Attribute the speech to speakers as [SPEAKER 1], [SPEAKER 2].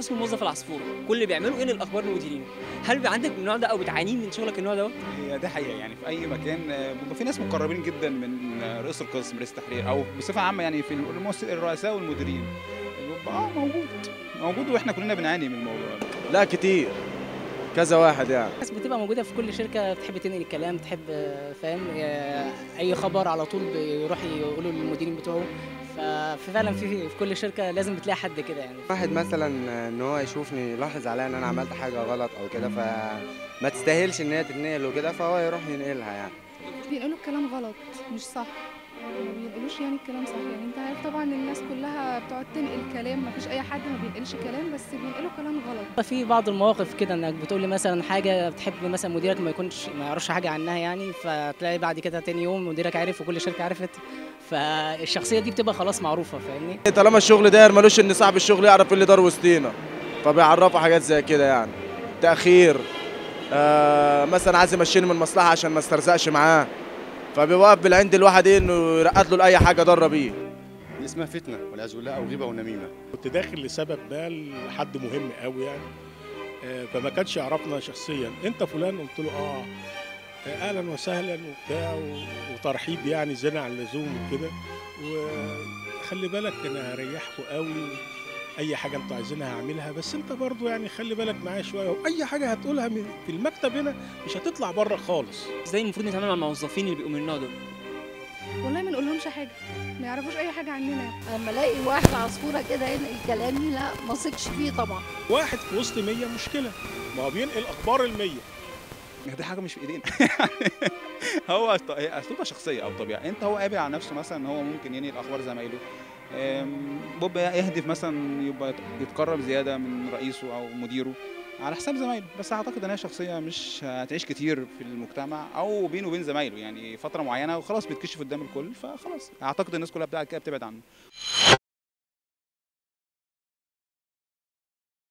[SPEAKER 1] اسمه موظف العصفوره، كل اللي بيعمله ينقل الاخبار لمديرينه. هل بيبقى عندك النوع ده او بتعانيه من شغلك النوع دوت؟
[SPEAKER 2] هي ده حقيقة يعني في أي مكان بيبقى في ناس مقربين جدا من رئيس القسم رئيس التحرير أو بصفة عامة يعني في الرؤساء والمديرين بيبقى موجود وإحنا كلنا بنعاني من الموضوع ده.
[SPEAKER 3] لا كتير، كذا واحد يعني.
[SPEAKER 4] الناس بتبقى موجودة في كل شركة بتحب تنقل الكلام، بتحب فاهم أي خبر على طول بيروح يقولوا للمديرين بتوعه. ففعلا في كل شركة لازم بتلاقي حد كده يعني.
[SPEAKER 5] واحد مثلا ان هو يشوفني يلاحظ عليا ان انا عملت حاجه غلط او كده فما تستاهلش ان هي تتنقل وكده فهو يروح ينقلها يعني.
[SPEAKER 6] بينقلوا الكلام غلط مش صح، ما بينقلوش يعني الكلام صح. يعني انت عارف طبعا الناس كلها بتقعد تنقل كلام، ما فيش اي حد ما بينقلش كلام، بس بينقلوا كلام غلط.
[SPEAKER 4] في بعض المواقف كده انك بتقول لي مثلا حاجة بتحب مثلا مديرك ما يعرفش حاجة عنها يعني، فتلاقي بعد كده تاني يوم مديرك عارف وكل شركة عرفت، فالشخصية دي بتبقى خلاص معروفة فاهمني.
[SPEAKER 3] طالما الشغل داير ملوش ان صاحب الشغل يعرف إيه اللي دار وسطينا، فبيعرفوا حاجات زي كده يعني. تأخير، مثلا عايز يمشيني من مصلحة عشان ما استرزقش معاه، فبيوقف بالعند الواحد ايه انه يرقد له لاي حاجه ضاره بيه.
[SPEAKER 7] دي اسمها فتنه والعياذ بالله او غيبه ونميمه.
[SPEAKER 8] كنت داخل لسبب ما لحد مهم قوي يعني، فما كانش يعرفنا شخصيا. انت فلان؟ قلت له اهلا وسهلا وبتاع وترحيب يعني زيادة عن اللزوم وكده، وخلي بالك انا هريحكم قوي، اي حاجه انتوا عايزينها هعملها، بس انت برضو يعني خلي بالك معايا شويه، واي حاجه هتقولها في المكتب هنا مش هتطلع بره خالص.
[SPEAKER 1] ازاي المفروض نتعامل مع الموظفين اللي بيبقوا من النوع دول؟
[SPEAKER 6] والله ما نقولهمش حاجه، ما يعرفوش اي حاجه عننا.
[SPEAKER 9] اما الاقي واحد عصفوره كده ينقل كلامي لا ما اثقش فيه طبعا.
[SPEAKER 8] واحد في وسط 100 مشكله، ما هو بينقل اخبار ال100.
[SPEAKER 2] دي حاجة مش في إيدينا. هو أسلوبها شخصية أو طبيعة. أنت هو قابل على نفسه مثلا إن هو ممكن ينقل أخبار زمايله، بيبقى يهدف مثلا يبقى يتقرب زيادة من رئيسه أو مديره على حساب زمايله، بس اعتقد ان هي شخصيه مش هتعيش كتير في المجتمع او بينه وبين زمايله، يعني فتره معينه وخلاص بيتكشف قدام الكل، فخلاص اعتقد الناس كلها بتاعت كده بتبعد عنه.